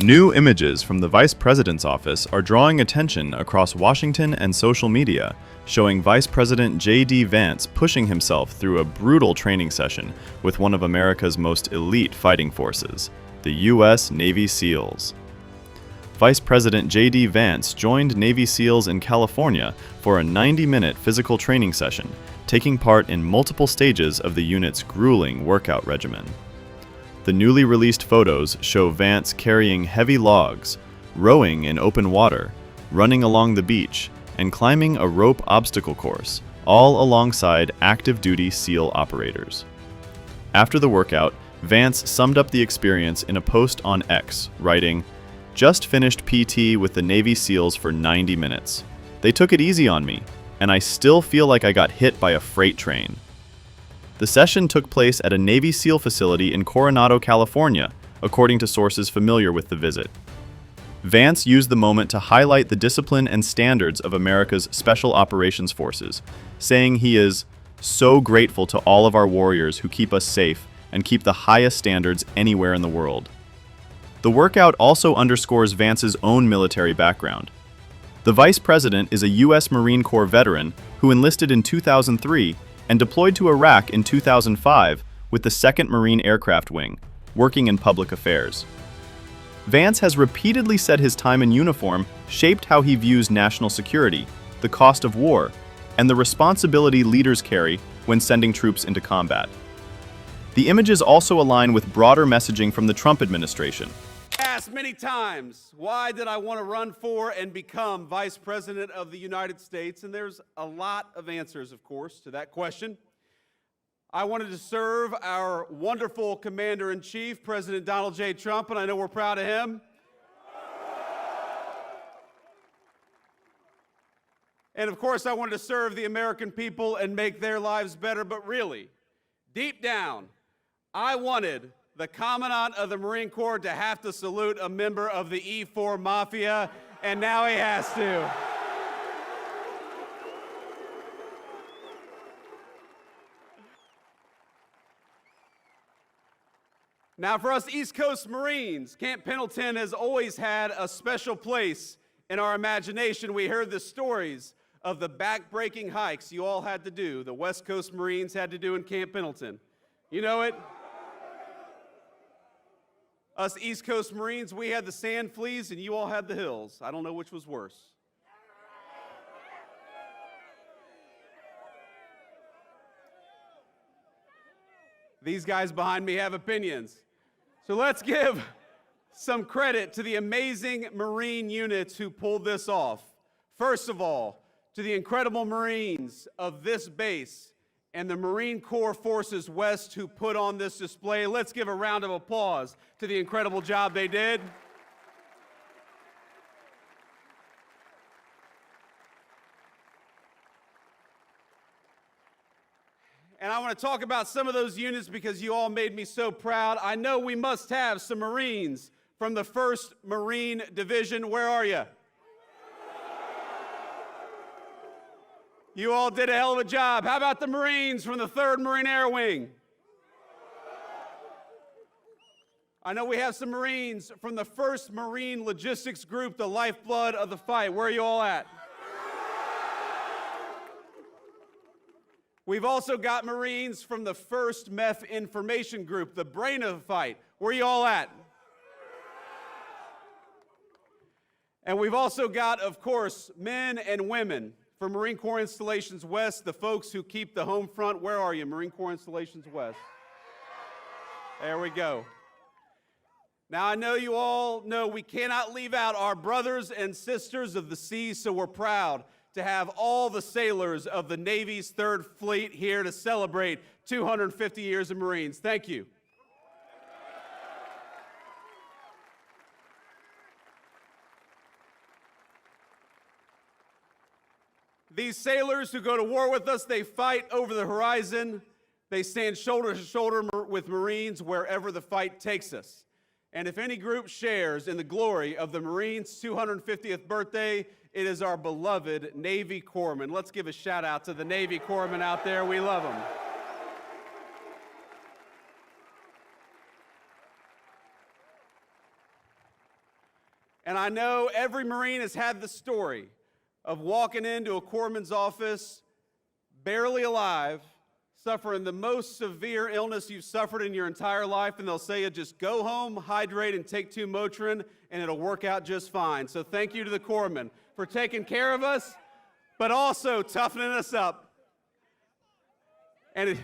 New images from the Vice President's office are drawing attention across Washington and social media, showing Vice President JD Vance pushing himself through a brutal training session with one of America's most elite fighting forces, the U.S. Navy SEALs. Vice President JD Vance joined Navy SEALs in California for a 90-minute physical training session, taking part in multiple stages of the unit's grueling workout regimen. The newly released photos show Vance carrying heavy logs, rowing in open water, running along the beach, and climbing a rope obstacle course, all alongside active-duty SEAL operators. After the workout, Vance summed up the experience in a post on X, writing, "Just finished PT with the Navy SEALs for 90 minutes. They took it easy on me, and I still feel like I got hit by a freight train." The session took place at a Navy SEAL facility in Coronado, California, according to sources familiar with the visit. Vance used the moment to highlight the discipline and standards of America's Special Operations Forces, saying he is so grateful to all of our warriors who keep us safe and keep the highest standards anywhere in the world. The workout also underscores Vance's own military background. The Vice President is a U.S. Marine Corps veteran who enlisted in 2003 and deployed to Iraq in 2005 with the 2nd Marine Aircraft Wing, working in public affairs. Vance has repeatedly said his time in uniform shaped how he views national security, the cost of war, and the responsibility leaders carry when sending troops into combat. The images also align with broader messaging from the Trump administration. Asked many times, why did I want to run for and become Vice President of the United States? And there's a lot of answers, of course, to that question. I wanted to serve our wonderful Commander-in-Chief, President Donald J. Trump, and I know we're proud of him. And of course, I wanted to serve the American people and make their lives better, but really, deep down, I wanted the Commandant of the Marine Corps to have to salute a member of the E4 Mafia, and now he has to. Now, for us East Coast Marines, Camp Pendleton has always had a special place in our imagination. We heard the stories of the back-breaking hikes you all had to do, the West Coast Marines had to do in Camp Pendleton. You know it? Us East Coast Marines, we had the sand fleas and you all had the hills. I don't know which was worse. These guys behind me have opinions. So let's give some credit to the amazing Marine units who pulled this off. First of all, to the incredible Marines of this base and the Marine Corps Forces West who put on this display. Let's give a round of applause to the incredible job they did. And I want to talk about some of those units because you all made me so proud. I know we must have some Marines from the 1st Marine Division. Where are you? You all did a hell of a job. How about the Marines from the 3rd Marine Air Wing? I know we have some Marines from the 1st Marine Logistics Group, the lifeblood of the fight. Where are you all at? We've also got Marines from the 1st Meth Information Group, the brain of the fight. Where are you all at? And we've also got, of course, men and women from Marine Corps Installations West, the folks who keep the home front. Where are you, Marine Corps Installations West? There we go. Now, I know you all know we cannot leave out our brothers and sisters of the seas, so we're proud to have all the sailors of the Navy's 3rd Fleet here to celebrate 250 years of Marines. Thank you. These sailors who go to war with us, they fight over the horizon. They stand shoulder to shoulder with Marines wherever the fight takes us. And if any group shares in the glory of the Marines' 250th birthday, it is our beloved Navy Corpsmen. Let's give a shout out to the Navy Corpsmen out there. We love them. And I know every Marine has had the story of walking into a corpsman's office, barely alive, suffering the most severe illness you've suffered in your entire life, and they'll say, just go home, hydrate, and take 2 Motrin, and it'll work out just fine. So thank you to the corpsmen for taking care of us, but also toughening us up. And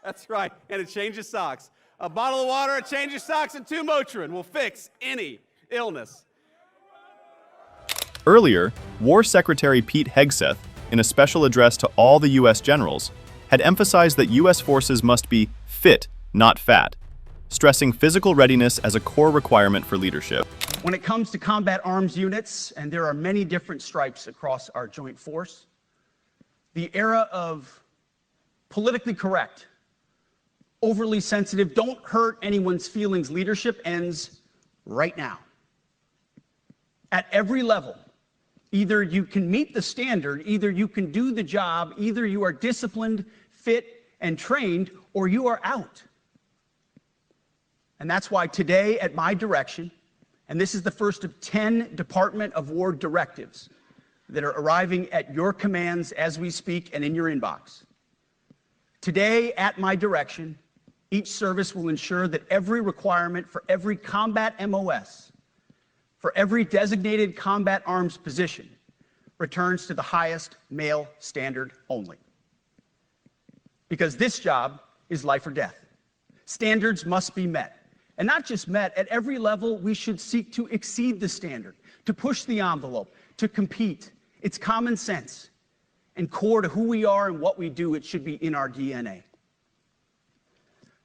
that's right, and it changes socks. A bottle of water, a change of socks, and 2 Motrin will fix any illness. Earlier, War Secretary Pete Hegseth, in a special address to all the U.S. generals, had emphasized that U.S. forces must be fit, not fat, stressing physical readiness as a core requirement for leadership. When it comes to combat arms units, and there are many different stripes across our joint force, the era of politically correct, overly sensitive, don't hurt anyone's feelings leadership ends right now. At every level, either you can meet the standard, either you can do the job, either you are disciplined, fit, and trained, or you are out. And that's why today, at my direction, and this is the first of 10 Department of War directives that are arriving at your commands as we speak and in your inbox. Today, at my direction, each service will ensure that every requirement for every combat MOS, for every designated combat arms position, returns to the highest male standard only. Because this job is life or death. Standards must be met. And not just met, at every level we should seek to exceed the standard, to push the envelope, to compete. It's common sense and core to who we are and what we do. It should be in our DNA.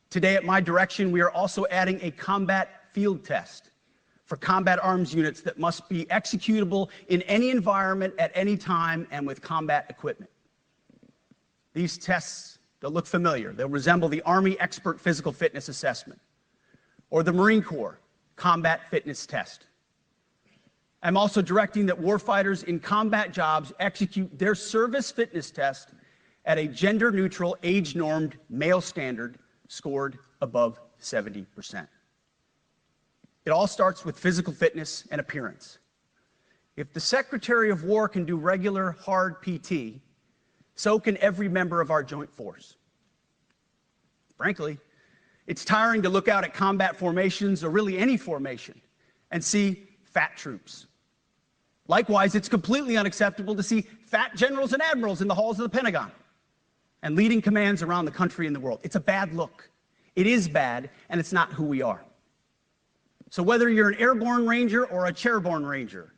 Today, at my direction, we are also adding a combat field test for combat arms units that must be executable in any environment at any time and with combat equipment. These tests, they'll look familiar. They'll resemble the Army Expert Physical Fitness Assessment or the Marine Corps Combat Fitness Test. I'm also directing that warfighters in combat jobs execute their service fitness test at a gender-neutral, age-normed male standard scored above 70%. It all starts with physical fitness and appearance. If the Secretary of War can do regular, hard PT, so can every member of our joint force. Frankly, it's tiring to look out at combat formations, or really any formation, and see fat troops. Likewise, it's completely unacceptable to see fat generals and admirals in the halls of the Pentagon and leading commands around the country and the world. It's a bad look. It is bad, and it's not who we are. So whether you're an airborne ranger or a chairborne ranger,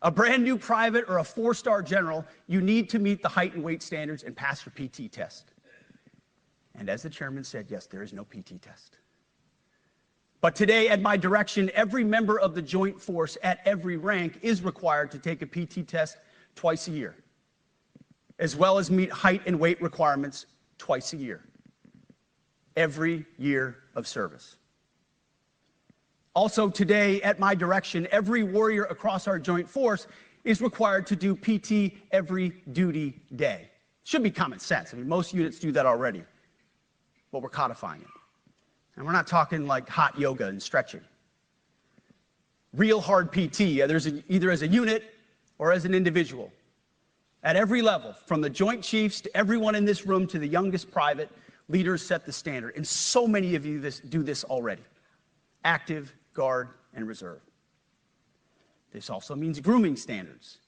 a brand new private or a 4-star general, you need to meet the height and weight standards and pass your PT test. And as the chairman said, yes, there is no PT test. But today, at my direction, every member of the joint force at every rank is required to take a PT test twice a year, as well as meet height and weight requirements twice a year, every year of service. Also today, at my direction, every warrior across our joint force is required to do PT every duty day. Should be common sense. I mean, most units do that already, but we're codifying it. And we're not talking like hot yoga and stretching. Real hard PT, either as a unit or as an individual. At every level, from the Joint Chiefs to everyone in this room to the youngest private, leaders set the standard. And so many of you do this already. Active, Guard, and Reserve. This also means grooming standards.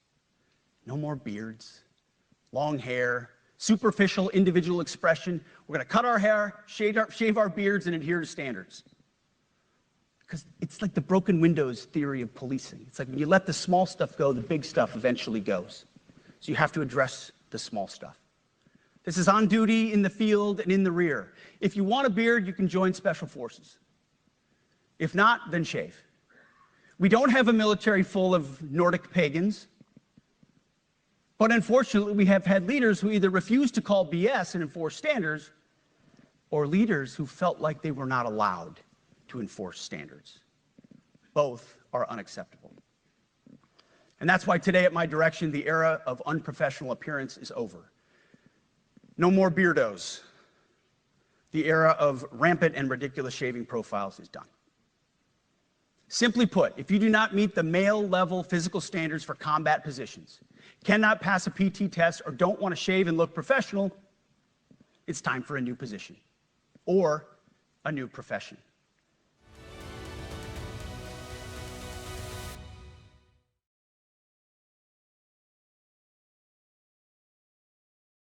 No more beards, long hair, superficial individual expression. We're going to cut our hair, shave our beards, and adhere to standards. Because it's like the broken windows theory of policing. It's like when you let the small stuff go, the big stuff eventually goes. So you have to address the small stuff. This is on duty, in the field, and in the rear. If you want a beard, you can join Special Forces. If not, then shave. We don't have a military full of Nordic pagans. But unfortunately, we have had leaders who either refuse to call BS and enforce standards, or leaders who felt like they were not allowed to enforce standards. Both are unacceptable. And that's why today, at my direction, the era of unprofessional appearance is over. No more beardos. The era of rampant and ridiculous shaving profiles is done. Simply put, if you do not meet the male-level physical standards for combat positions, cannot pass a PT test, or don't want to shave and look professional, it's time for a new position or a new profession.